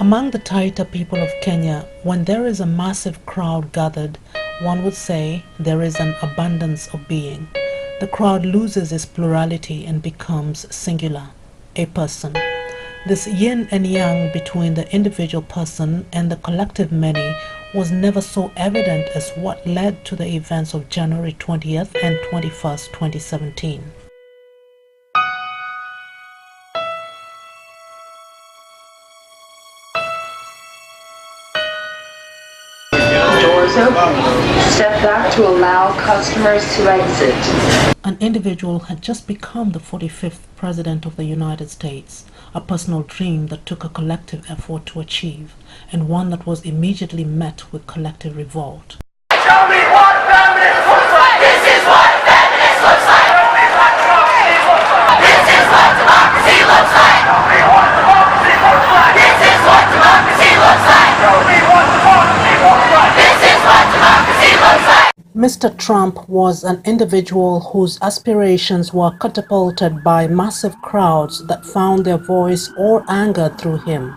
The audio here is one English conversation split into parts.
Among the Taita people of Kenya, when there is a massive crowd gathered, one would say there is an abundance of being. The crowd loses its plurality and becomes singular, a person. This yin and yang between the individual person and the collective many was never so evident as what led to the events of January 20th and 21st, 2017. Doors open. Step back to allow customers to exit. An individual had just become the 45th President of the United States, a personal dream that took a collective effort to achieve, and one that was immediately met with collective revolt. Show me what feminist looks like! This is what feminist looks like! Show me what democracy looks like! This is what democracy looks like! Show me what democracy looks like! This is what democracy looks like! Show me what democracy looks like! This is what democracy looks like! Mr. Trump was an individual whose aspirations were catapulted by massive crowds that found their voice or anger through him.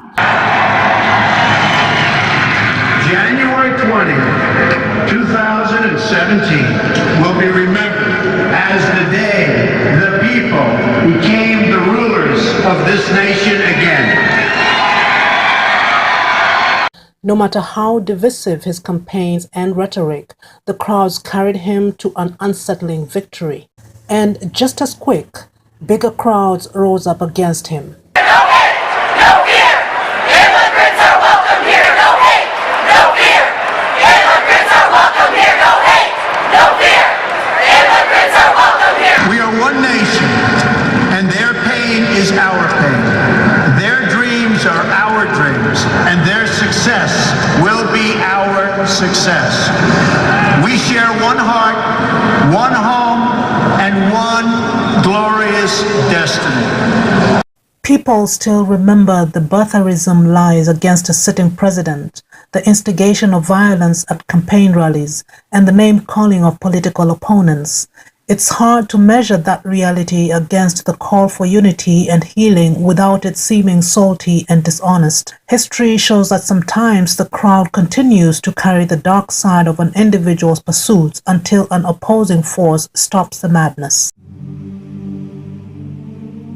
January 20th, 2017 will be remembered as the day the people became the rulers of this nation again. No matter how divisive his campaigns and rhetoric, the crowds carried him to an unsettling victory. And just as quick, bigger crowds rose up against him. No hate, no fear. Immigrants are welcome here. No hate, no fear. Immigrants are welcome here. No hate, no fear. Immigrants are welcome here. We are one nation, and their pain is our pain. Their dreams are our dreams, and their success will be our success. We share one heart, one home, and one glorious destiny. People still remember the birtherism lies against a sitting president, the instigation of violence at campaign rallies, and the name-calling of political opponents. It's hard to measure that reality against the call for unity and healing without it seeming salty and dishonest. History shows that sometimes the crowd continues to carry the dark side of an individual's pursuits until an opposing force stops the madness.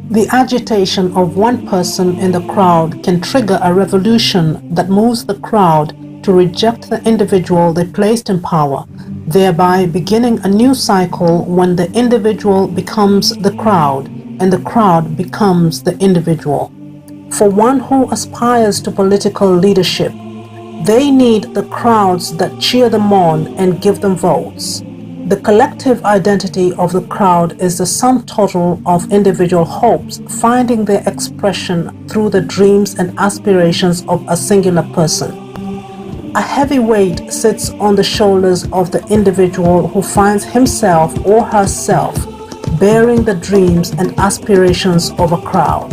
The agitation of one person in the crowd can trigger a revolution that moves the crowd to reject the individual they placed in power, thereby beginning a new cycle when the individual becomes the crowd and the crowd becomes the individual. For one who aspires to political leadership, they need the crowds that cheer them on and give them votes. The collective identity of the crowd is the sum total of individual hopes finding their expression through the dreams and aspirations of a singular person. A heavy weight sits on the shoulders of the individual who finds himself or herself bearing the dreams and aspirations of a crowd.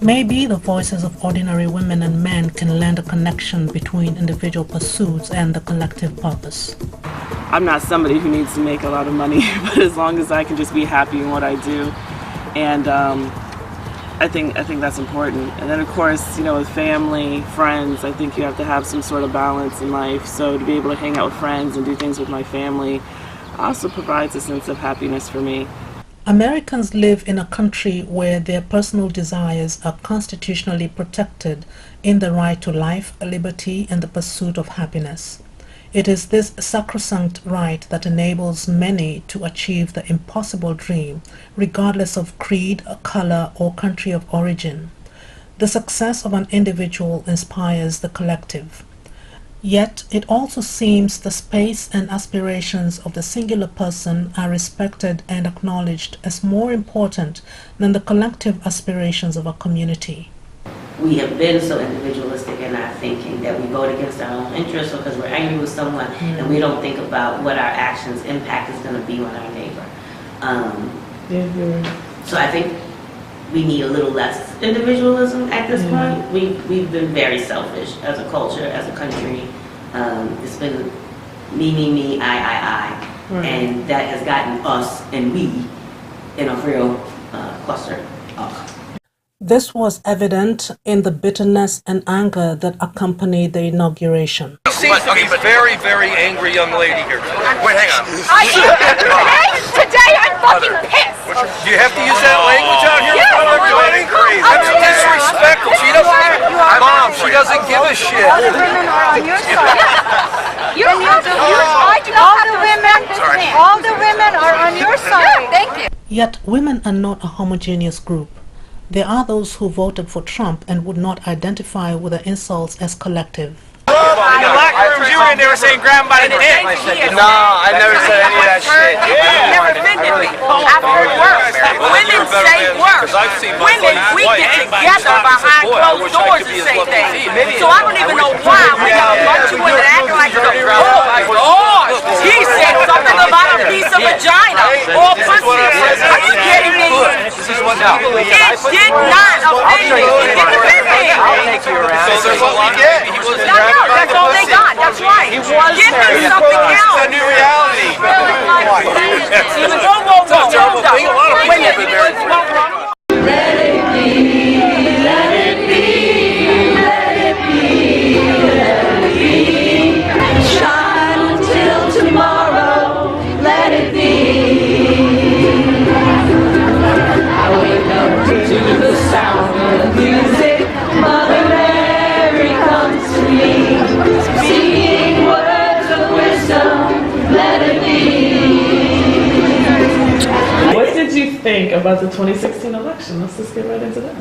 Maybe the voices of ordinary women and men can lend a connection between individual pursuits and the collective purpose. I'm not somebody who needs to make a lot of money, but as long as I can just be happy in what I do, and I think that's important. And then of course, you know, with family, friends, I think you have to have some sort of balance in life. So to be able to hang out with friends and do things with my family also provides a sense of happiness for me. Americans live in a country where their personal desires are constitutionally protected in the right to life, liberty, and the pursuit of happiness. It is this sacrosanct right that enables many to achieve the impossible dream, regardless of creed, color, or country of origin. The success of an individual inspires the collective. Yet it also seems the space and aspirations of the singular person are respected and acknowledged as more important than the collective aspirations of a community. We have been so individualistic in our thinking that we vote against our own interests because we're angry with someone and we don't think about what our actions' impact is going to be on our neighbor. So I think we need a little less individualism at this point. We've been very selfish as a culture, as a country. It's been me, I. Right. And that has gotten us and we in a real cluster up. This was evident in the bitterness and anger that accompanied the inauguration. She seems to be a very, very angry young lady here. Wait, hang on. Today I'm fucking pissed. Do you have to use that language out here in front of everybody? That's disrespectful. Mom, she doesn't give a shit. All the women are on your side. All the women are on your side. Thank you. Yet women are not a homogeneous group. There are those who voted for Trump and would not identify with the insults as collective. In the locker rooms you were in, they were saying grab him by the dick. No, I never said any of that shit. Never offended me. I've heard worse. Women say worse. Women, we get together behind closed doors and say things. So I don't even know why we got a bunch of women acting like it's a oh, he said something about a piece of vagina or pussy. Are you kidding me? It did not offend me. It didn't offend me. I'll take you around. So there's what we get. That's all they got. That's right. He was Give me something else. It's a new reality. Let it be, let it be, let it be, let it be. Shine until tomorrow, let it be. I wake up to the sound of music. Mother Mary comes to me, speaking words of wisdom, let it be. What did you think about the 2016 election? Let's just get right into that.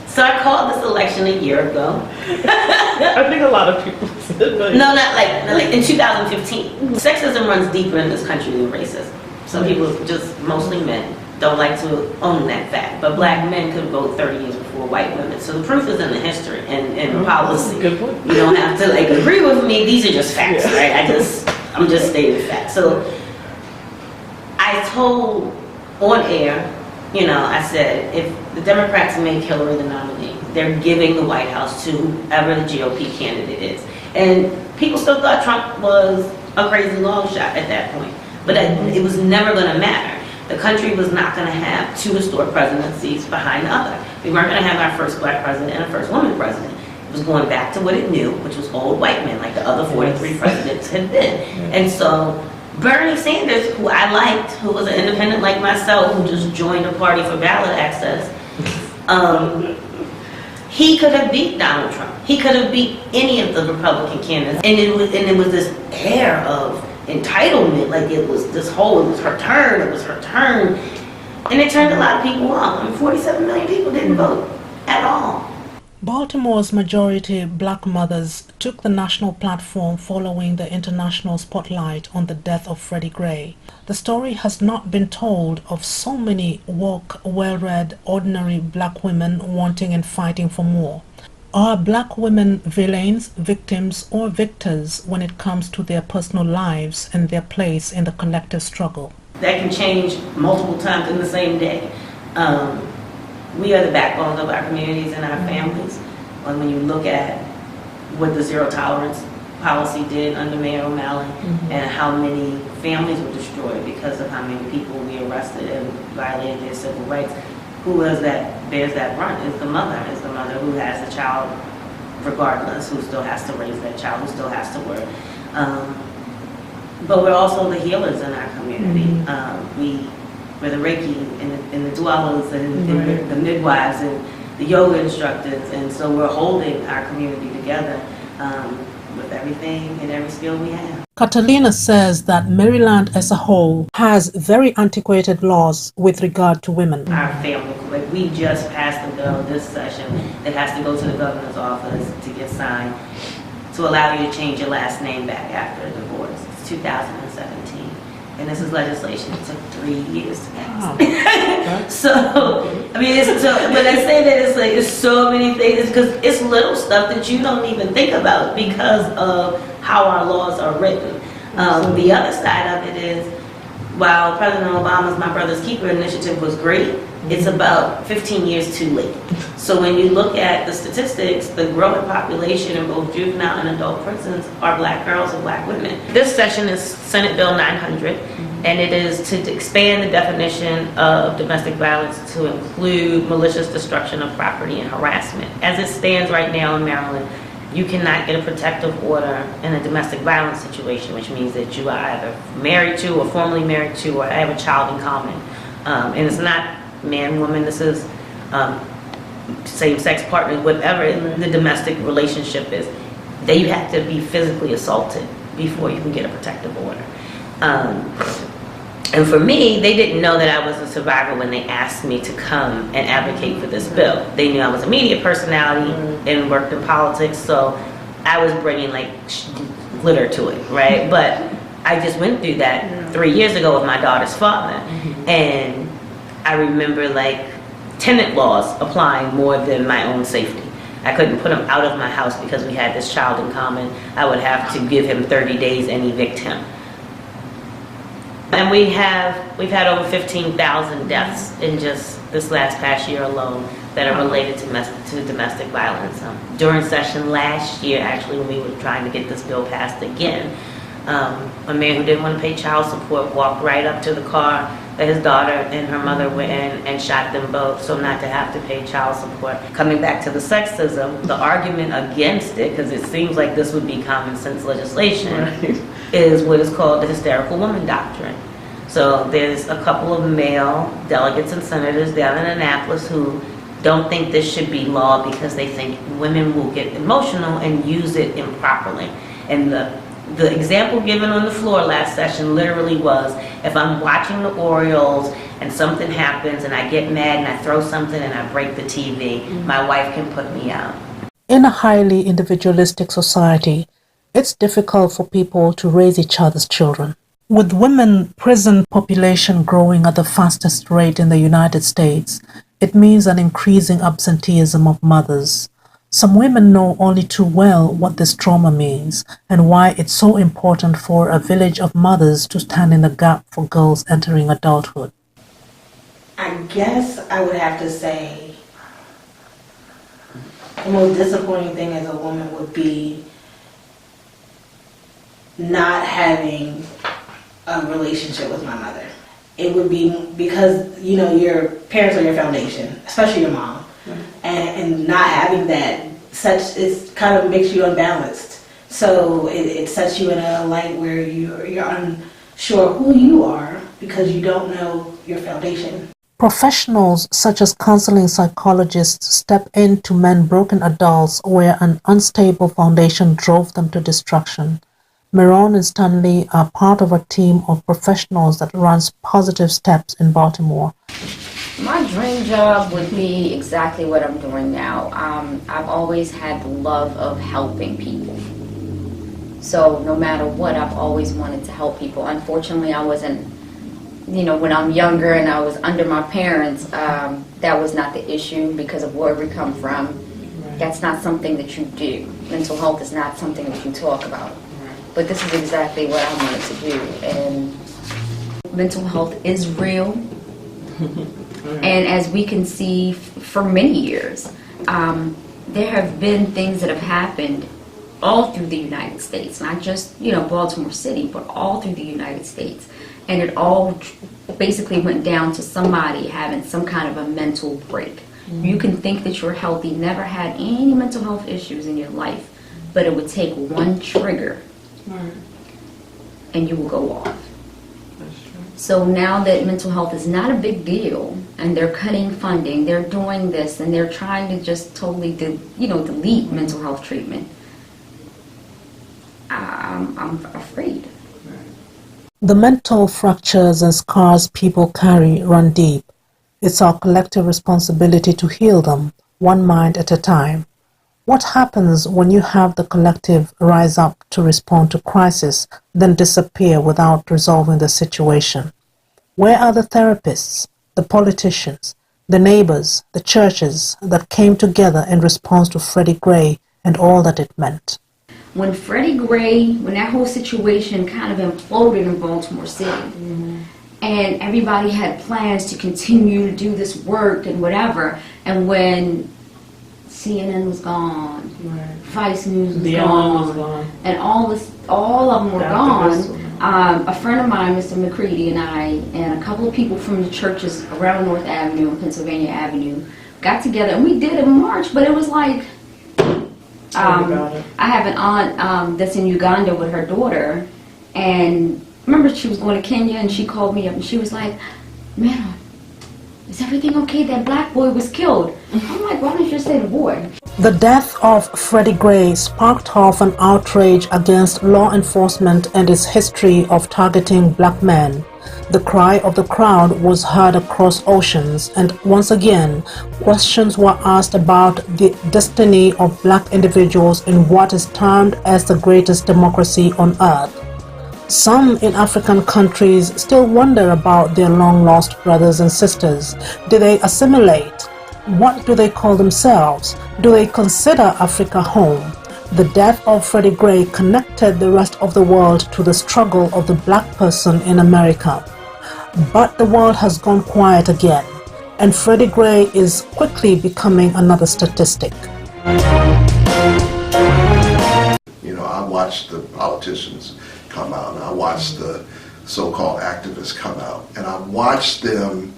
So I called this election a year ago. I think a lot of people did. But No, not like in 2015. Sexism runs deeper in this country than racism. Some people, just mostly men, don't like to own that fact. But black men could vote 30 years before white women. So the proof is in the history and policy. Good point. You don't have to like agree with me. These are just facts, right? I'm just stating facts. So I told on air, I said, if the Democrats make Hillary the nominee, they're giving the White House to whoever the GOP candidate is. And people still thought Trump was a crazy long shot at that point. But it was never going to matter. The country was not going to have two historic presidencies behind the other. We weren't going to have our first black president and a first woman president. It was going back to what it knew, which was old white men, like the other 43 presidents had been. And so Bernie Sanders, who I liked, who was an independent like myself, who just joined a party for ballot access, he could have beat Donald Trump. He could have beat any of the Republican candidates. And it was this air of entitlement, like it was her turn. And it turned a lot of people off. 47 million people didn't vote at all. Baltimore's majority black mothers took the national platform following the international spotlight on the death of Freddie Gray. The story has not been told of so many woke, well-read, ordinary black women wanting and fighting for more. Are black women villains, victims, or victors when it comes to their personal lives and their place in the collective struggle? That can change multiple times in the same day. We are the backbones of our communities and our families. When you look at what the zero tolerance policy did under Mayor O'Malley and how many families were destroyed because of how many people we arrested and violated their civil rights, who bears that brunt is the mother who has the child regardless, who still has to raise that child, who still has to work. But we're also the healers in our community. We're the Reiki and the dwellers and the midwives and the yoga instructors, and so we're holding our community together with with everything and every skill we have. Catalina says that Maryland as a whole has very antiquated laws with regard to women. Our family, like we just passed a bill this session that has to go to the governor's office to get signed to allow you to change your last name back after a divorce. It's 2017. And this is legislation that took 3 years to pass. So, I mean, but I say that it's like, it's so many things, because it's little stuff that you don't even think about because of how our laws are written. The other side of it is, while President Obama's My Brother's Keeper initiative was great, it's about 15 years too late. So when you look at the statistics, the growing population in both juvenile and adult prisons are black girls and black women. This session is Senate Bill 900, and it is to expand the definition of domestic violence to include malicious destruction of property and harassment. As it stands right now in Maryland, you cannot get a protective order in a domestic violence situation, which means that you are either married to or formerly married to or have a child in common. And it's not man, woman, this is same-sex partners, whatever the domestic relationship is. You have to be physically assaulted before you can get a protective order. And for me, they didn't know that I was a survivor when they asked me to come and advocate for this bill. They knew I was a media personality and worked in politics, so I was bringing like glitter to it, right? But I just went through that 3 years ago with my daughter's father, and I remember like tenant laws applying more than my own safety. I couldn't put him out of my house because we had this child in common. I would have to give him 30 days and evict him. And we've had over 15,000 deaths in just this past year alone that are related to domestic violence. During session last year, actually, when we were trying to get this bill passed again, a man who didn't want to pay child support walked right up to the car that his daughter and her mother were in and shot them both, so not to have to pay child support. Coming back to the sexism, the argument against it, because it seems like this would be common sense legislation, is what is called the hysterical woman doctrine. So there's a couple of male delegates and senators down in Annapolis who don't think this should be law because they think women will get emotional and use it improperly. And the example given on the floor last session literally was, if I'm watching the Orioles and something happens and I get mad and I throw something and I break the TV, my wife can put me out. In a highly individualistic society, it's difficult for people to raise each other's children. With women prison population growing at the fastest rate in the United States, it means an increasing absenteeism of mothers. Some women know only too well what this trauma means and why it's so important for a village of mothers to stand in the gap for girls entering adulthood. I guess I would have to say the most disappointing thing as a woman would be not having a relationship with my mother. It would be because, you know, your parents are your foundation, especially your mom. And not having that, it kind of makes you unbalanced. So it sets you in a light where you're unsure who you are because you don't know your foundation. Professionals such as counseling psychologists step in to mend broken adults where an unstable foundation drove them to destruction. Meron and Stanley are part of a team of professionals that runs Positive Steps in Baltimore. My dream job would be exactly what I'm doing now. I've always had the love of helping people. So no matter what, I've always wanted to help people. Unfortunately, I wasn't, when I'm younger and I was under my parents, that was not the issue because of where we come from. Right. That's not something that you do. Mental health is not something that you talk about. Right. But this is exactly what I wanted to do. And mental health is real. And as we can see for many years, there have been things that have happened all through the United States, not just, Baltimore City, but all through the United States. And it all basically went down to somebody having some kind of a mental break. Mm-hmm. You can think that you're healthy, never had any mental health issues in your life, but it would take one trigger and you will go off. So now that mental health is not a big deal and they're cutting funding, they're doing this and they're trying to just totally delete mental health treatment. I'm afraid. The mental fractures and scars people carry run deep. It's our collective responsibility to heal them, one mind at a time. What happens when you have the collective rise up to respond to crisis, then disappear without resolving the situation? Where are the therapists, the politicians, the neighbors, the churches that came together in response to Freddie Gray and all that it meant? When Freddie Gray, when that whole situation kind of imploded in Baltimore City, and everybody had plans to continue to do this work and whatever, and when CNN was gone, Vice News was gone, and all of them were gone, a friend of mine, Mr. McCready, and I, and a couple of people from the churches around North Avenue and Pennsylvania Avenue got together, and we did a march, but it was like, I have an aunt that's in Uganda with her daughter, and remember she was going to Kenya, and she called me up and she was like, "Man, is everything okay? That black boy was killed." I'm like, "Why don't you just say the boy?" The death of Freddie Gray sparked off an outrage against law enforcement and its history of targeting black men. The cry of the crowd was heard across oceans, and once again, questions were asked about the destiny of black individuals in what is termed as the greatest democracy on earth. Some in African countries still wonder about their long-lost brothers and sisters. Do they assimilate? What do they call themselves? Do they consider Africa home? The death of Freddie Gray connected the rest of the world to the struggle of the black person in America. But the world has gone quiet again, and Freddie Gray is quickly becoming another statistic. You know, I watched the politicians come out, and I watched the so-called activists come out, and I watched them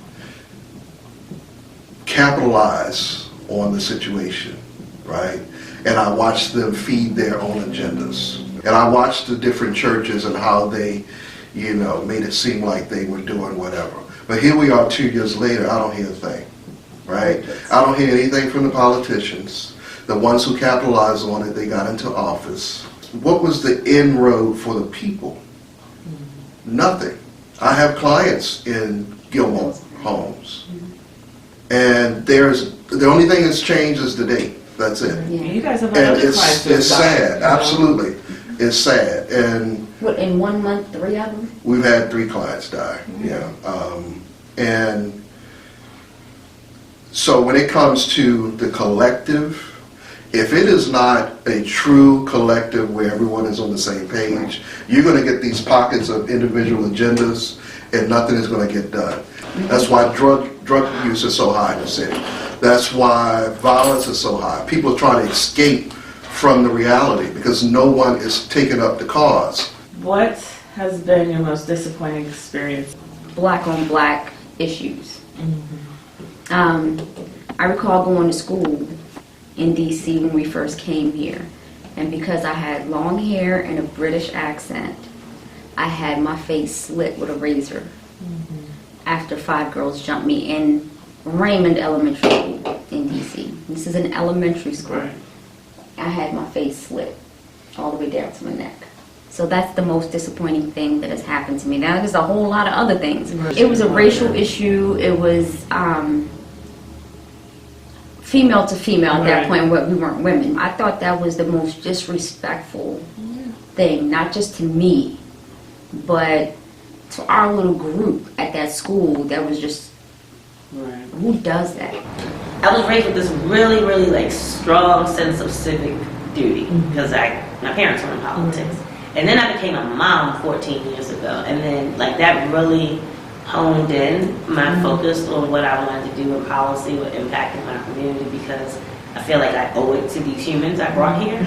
capitalize on the situation, right? And I watched them feed their own agendas. And I watched the different churches and how they, you know, made it seem like they were doing whatever. But here we are 2 years later, I don't hear a thing, right? I don't hear anything from the politicians, the ones who capitalized on it, they got into office. What was the inroad for the people? Nothing. I have clients in Gilmore Homes, and the only thing that's changed is the date. That's it. Yeah. You guys have and it's sad. Absolutely, it's sad. And what, in 1 month, 3 of them? We've had 3 clients die. Yeah, and so when it comes to the collective, if it is not a true collective where everyone is on the same page, you're going to get these pockets of individual agendas, and nothing is going to get done. That's why drug use is so high in the city. That's why violence is so high. People are trying to escape from the reality because no one is taking up the cause. What has been your most disappointing experience? Black on black issues. I recall going to school in DC when we first came here, and because I had long hair and a British accent, I had my face slit with a razor after 5 girls jumped me in Raymond Elementary School in DC. This is an elementary school. Right. I had my face slit all the way down to my neck. So that's the most disappointing thing that has happened to me. Now there's a whole lot of other things. It was a racial issue. It was female to female at that point where we weren't women. I thought that was the most disrespectful thing, not just to me, but to our little group at that school. That was just, who does that? I was raised with this really, really like strong sense of civic duty because my parents were in politics. And then I became a mom 14 years ago, and then like that really honed in my focus on what I wanted to do in policy with impacting my community, because I feel like I owe it to these humans I brought here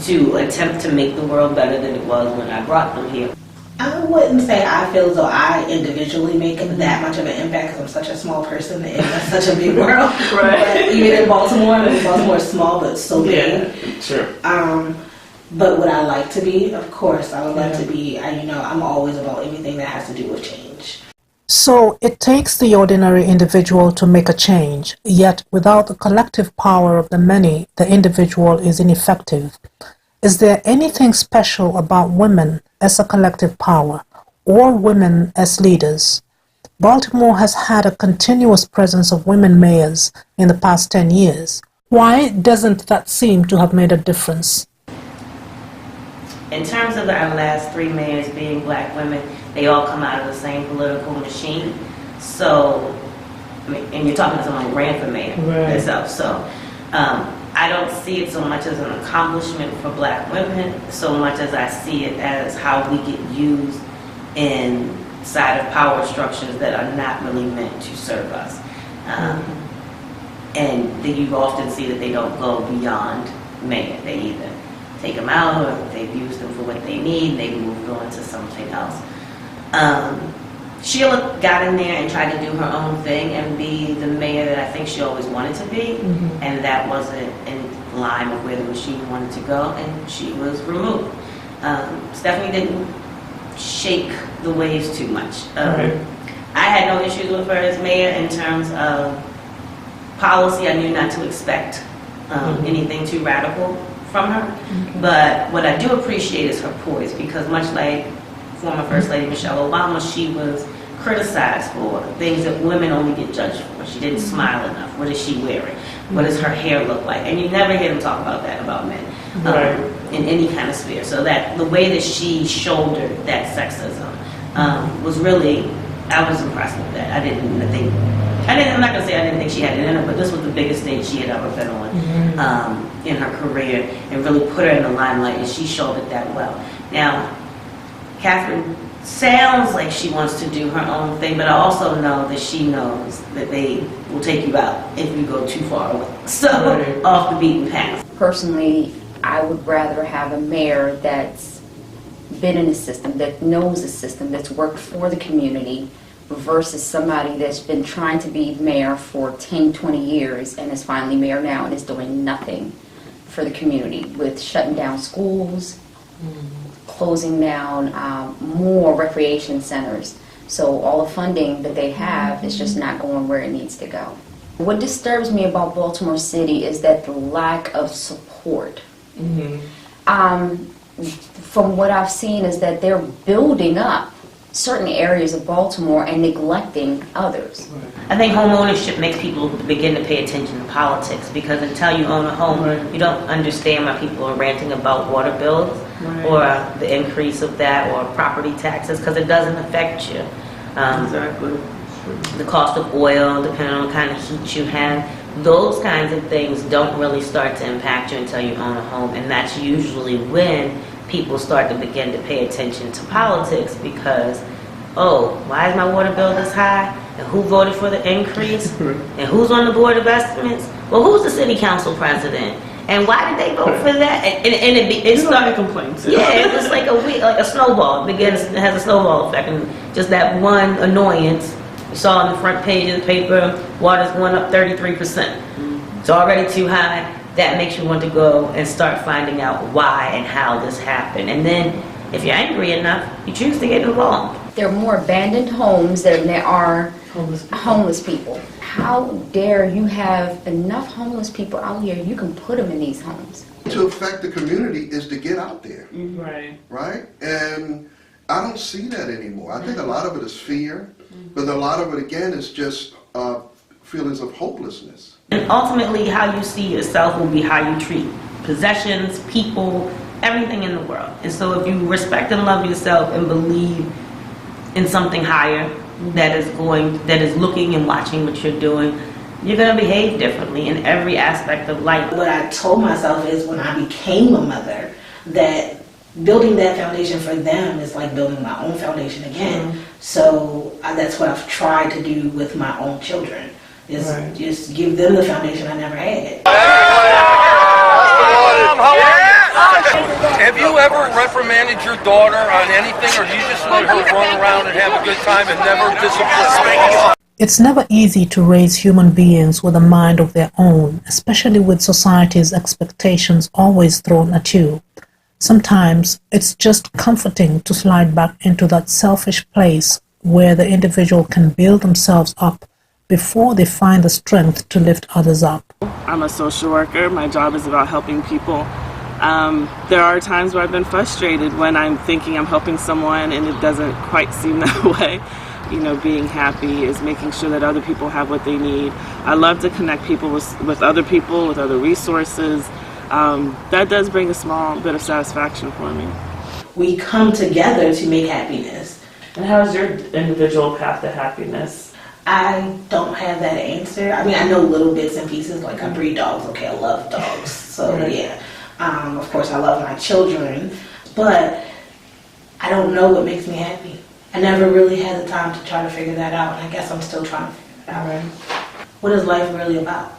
to attempt to make the world better than it was when I brought them here. I wouldn't say I feel as though I individually make that much of an impact because I'm such a small person in such a big world. But even in Baltimore is small but so big. Sure. But would I like to be? Of course, I would like to be. I'm always about anything that has to do with change. So it takes the ordinary individual to make a change, yet without the collective power of the many, the individual is ineffective. Is there anything special about women as a collective power or women as leaders? Baltimore has had a continuous presence of women mayors in the past 10 years. Why doesn't that seem to have made a difference? In terms of our last 3 mayors being black women, they all come out of the same political machine. So, I mean, and you're talking to someone who ran for mayor herself. So, I don't see it so much as an accomplishment for black women, so much as I see it as how we get used inside of power structures that are not really meant to serve us. And you often see that they don't go beyond mayor. They either take them out or they've used them for what they need, they move on to something else. Sheila got in there and tried to do her own thing and be the mayor that I think she always wanted to be, and that wasn't in line with where the machine wanted to go, and she was removed. Stephanie didn't shake the waves too much. I had no issues with her as mayor in terms of policy. I knew not to expect anything too radical from her, but what I do appreciate is her poise, because much like former First Lady Michelle Obama, she was criticized for things that women only get judged for. She didn't smile enough. What is she wearing? What does her hair look like? And you never hear them talk about that about men in any kind of sphere. So that the way that she shouldered that sexism was really, I was impressed with that. I'm not gonna say I didn't think she had it in her, but this was the biggest stage she had ever been on in her career, and really put her in the limelight, and she shouldered that well. Now, Catherine sounds like she wants to do her own thing, but I also know that she knows that they will take you out if you go too far away. So, off the beaten path. Personally, I would rather have a mayor that's been in the system, that knows the system, that's worked for the community, versus somebody that's been trying to be mayor for 10, 20 years and is finally mayor now and is doing nothing for the community, with shutting down schools, closing down more recreation centers. So all the funding that they have is just not going where it needs to go. What disturbs me about Baltimore City is that the lack of support. From what I've seen is that they're building up certain areas of Baltimore and neglecting others. I think home ownership makes people begin to pay attention to politics, because until you own a home, you don't understand why people are ranting about water bills or the increase of that, or property taxes, because it doesn't affect you. The cost of oil, depending on the kind of heat you have, those kinds of things don't really start to impact you until you own a home, and that's usually when people start to begin to pay attention to politics, because, oh, why is my water bill this high? And who voted for the increase? And who's on the board of estimates? Well, who's the city council president? And why did they vote for that? And it started complaints. Yeah, it was like a snowball. It has a snowball effect, and just that one annoyance. You saw on the front page of the paper, water's going up 33%. It's already too high. That makes you want to go and start finding out why and how this happened. And then, if you're angry enough, you choose to get involved. There are more abandoned homes than there are homeless people. How dare you have enough homeless people out here, you can put them in these homes. To affect the community is to get out there. Right? And I don't see that anymore. I think a lot of it is fear, but a lot of it, again, is just feelings of hopelessness. And ultimately, how you see yourself will be how you treat possessions, people, everything in the world. And so if you respect and love yourself and believe in something higher that is looking and watching what you're doing, you're going to behave differently in every aspect of life. What I told myself is, when I became a mother, that building that foundation for them is like building my own foundation again. So that's what I've tried to do with my own children, is just give them the foundation I never had. Have you ever reprimanded your daughter on anything, or do you just let her run around and have a good time and never discipline her? It's never easy to raise human beings with a mind of their own, especially with society's expectations always thrown at you. Sometimes it's just comforting to slide back into that selfish place where the individual can build themselves up before they find the strength to lift others up. I'm a social worker. My job is about helping people There are times where I've been frustrated when I'm thinking I'm helping someone and it doesn't quite seem that way. You know, being happy is making sure that other people have what they need. I love to connect people with other people, with other resources. That does bring a small bit of satisfaction for me. We come together to make happiness. And how is your individual path to happiness? I don't have that answer. I mean, I know little bits and pieces, like I breed dogs. Okay, I love dogs. So yeah, of course I love my children, but I don't know what makes me happy. I never really had the time to try to figure that out, and I guess I'm still trying to figure it out. Right. What is life really about?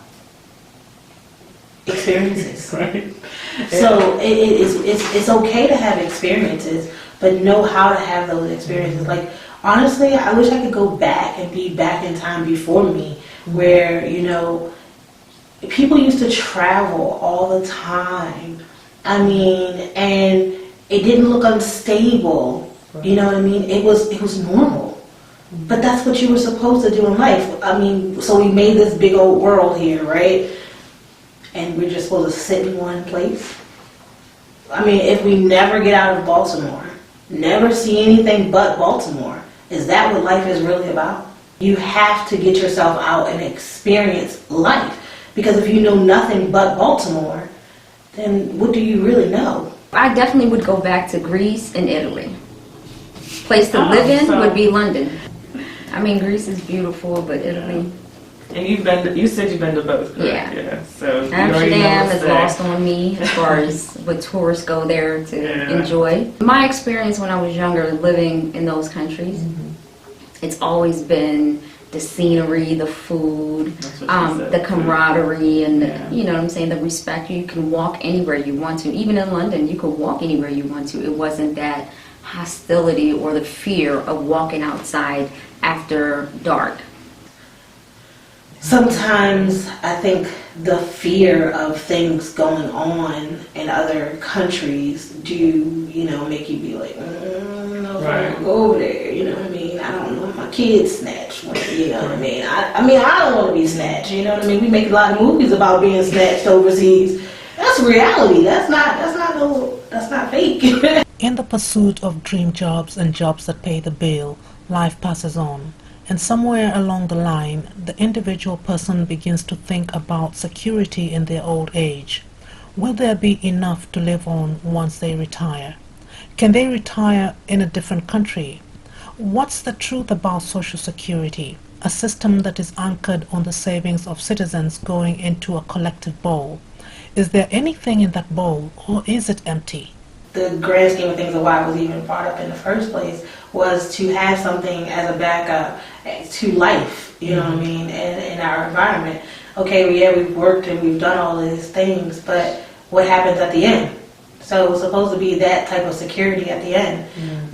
Experiences. Right. So it's okay to have experiences, but know how to have those experiences. Like, honestly, I wish I could go back and be back in time before me, where, you know, people used to travel all the time. I mean, and it didn't look unstable. You know what I mean? It was normal. But that's what you were supposed to do in life. I mean, so we made this big old world here, right? And we're just supposed to sit in one place. I mean, if we never get out of Baltimore, never see anything but Baltimore, is that what life is really about? You have to get yourself out and experience life. Because if you know nothing but Baltimore, then what do you really know? I definitely would go back to Greece and Italy. Place to live in would be London. I mean, Greece is beautiful, but Italy. And you said you've been to both, correct? Yeah. So Amsterdam is lost on me as far as what tourists go there to enjoy. My experience when I was younger living in those countries, it's always been the scenery, the food, the camaraderie, and you know what I'm saying, the respect. You can walk anywhere you want to. Even in London, you could walk anywhere you want to. It wasn't that hostility or the fear of walking outside after dark. Sometimes I think the fear of things going on in other countries do, you know, make you be like, no, right. Go over there, you know what I mean? I don't know if my kids snatched, you know what I mean? I don't want to be snatched, you know what I mean? We make a lot of movies about being snatched overseas. That's reality. That's not fake. In the pursuit of dream jobs and jobs that pay the bill, life passes on. And somewhere along the line, the individual person begins to think about security in their old age. Will there be enough to live on once they retire? Can they retire in a different country? What's the truth about Social Security, a system that is anchored on the savings of citizens going into a collective bowl? Is there anything in that bowl, or is it empty? The grand scheme of things of why I was even brought up in the first place was to have something as a backup to life, you know what I mean, in our environment. Okay, yeah, we've worked and we've done all these things, but what happens at the end? So it was supposed to be that type of security at the end.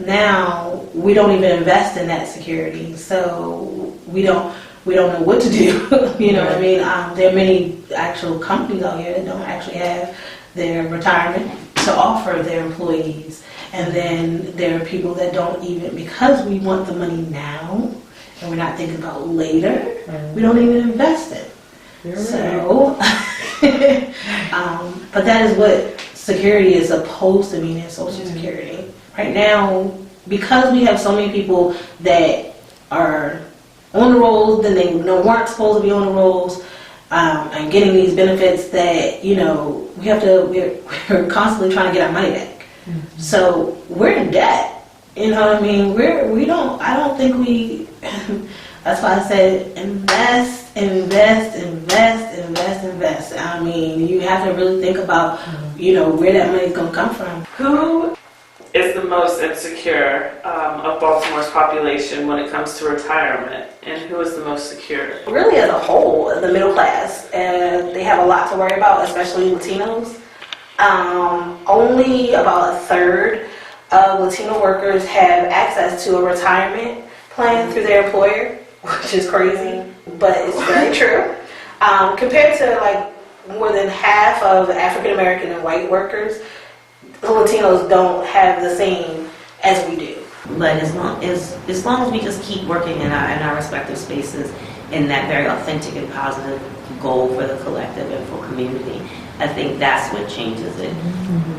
Now, we don't even invest in that security, so we don't know what to do, you know what I mean? There are many actual companies out here that don't actually have their retirement to offer their employees. And then there are people that don't even, because we want the money now and we're not thinking about later, we don't even invest it. So, but that is what security is supposed to mean in Social Security. Right now, because we have so many people that are on the rolls, then they weren't supposed to be on the rolls, and getting these benefits that, you know, we're constantly trying to get our money back. So we're in debt. You know what I mean? I don't think we, that's why I said invest. I mean, you have to really think about, you know, where that money's going to come from. Who is the most insecure of Baltimore's population when it comes to retirement, and who is the most secure? Really, as a whole, the middle class, they have a lot to worry about, especially Latinos. Only about a third of Latino workers have access to a retirement plan through their employer, which is crazy, but it's very true. Compared to like more than half of African American and white workers, the Latinos don't have the same as we do. But as long as we just keep working in our respective spaces in that very authentic and positive goal for the collective and for community, I think that's what changes it.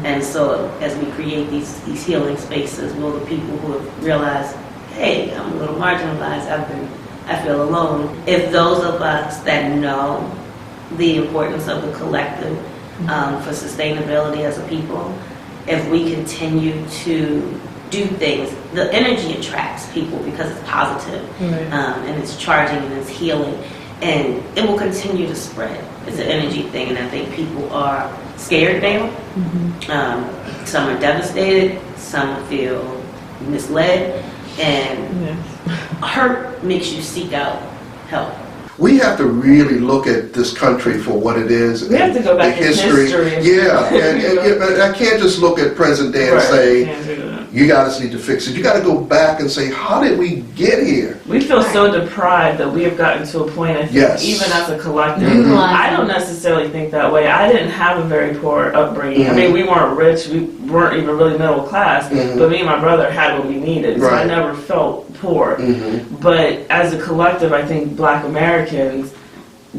And so as we create these healing spaces, will the people who have realized, hey, I'm a little marginalized, I feel alone. If those of us that know the importance of the collective for sustainability as a people, if we continue to do things, the energy attracts people because it's positive, and it's charging and it's healing, and it will continue to spread. It's an energy thing, and I think people are scared now. Some are devastated, some feel misled, and hurt makes you seek out help. We have to really look at this country for what it is. We have to go back in history. Yeah, and I can't just look at present day and say, you guys need to fix it. You got to go back and say, how did we get here? We feel so deprived that we have gotten to a point, I think, even as a collective. I don't necessarily think that way. I didn't have a very poor upbringing. I mean, we weren't rich. We weren't even really middle class. But me and my brother had what we needed. So I never felt poor. But as a collective, I think Black Americans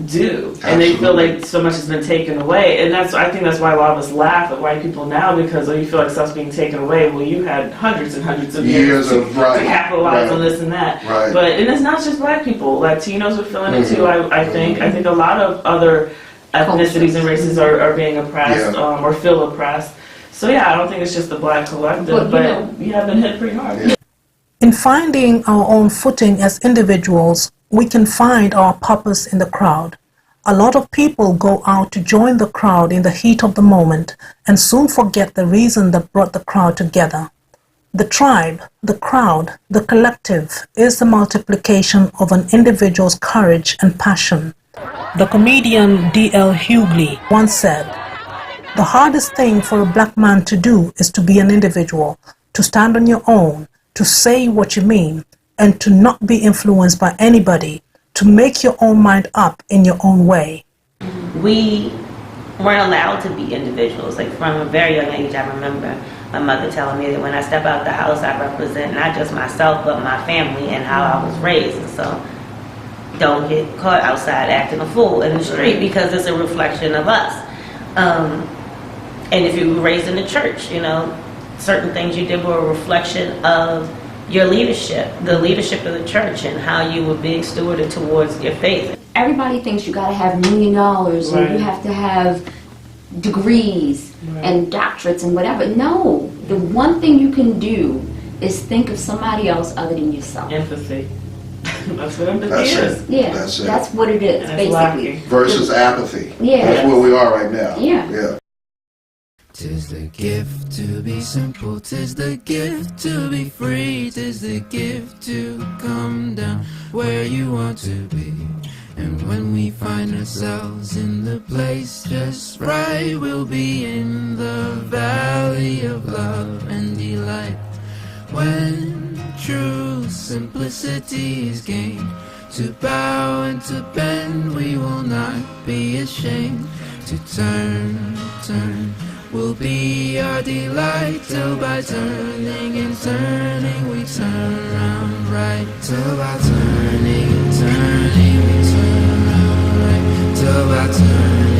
do, and they feel like so much has been taken away, and I think that's why a lot of us laugh at white people now, because you feel like stuff's being taken away. Well, you had hundreds and hundreds of years to capitalize on this and that. And it's not just Black people. Latinos are feeling it too. I think a lot of other ethnicities and races are being oppressed or feel oppressed. So I don't think it's just the Black collective, but we have been hit pretty hard. In finding our own footing as individuals, we can find our purpose in the crowd. A lot of people go out to join the crowd in the heat of the moment and soon forget the reason that brought the crowd together. The tribe, the crowd, the collective is the multiplication of an individual's courage and passion. The comedian D.L. Hughley once said, "The hardest thing for a Black man to do is to be an individual, to stand on your own, to say what you mean, and to not be influenced by anybody, to make your own mind up in your own way." We weren't allowed to be individuals. Like from a very young age, I remember my mother telling me that when I step out the house, I represent not just myself, but my family and how I was raised. And so don't get caught outside acting a fool in the street, because it's a reflection of us. And if you were raised in the church, certain things you did were a reflection of your leadership, the leadership of the church, and how you were being stewarded towards your faith. Everybody thinks you got to have $1 million and you have to have degrees and doctorates and whatever. No, the one thing you can do is think of somebody else other than yourself. Empathy. That's what empathy is. Yeah, that's what it is, basically. Versus apathy. Yeah. That's where we are right now. Yeah. 'Tis the gift to be simple, 'tis the gift to be free, 'tis the gift to come down where you want to be. And when we find ourselves in the place just right, we'll be in the valley of love and delight. When true simplicity is gained, to bow and to bend, we will not be ashamed. To turn will be our delight, till by turning and turning we turn round right. Till by turning and turning we turn round right. Till by turning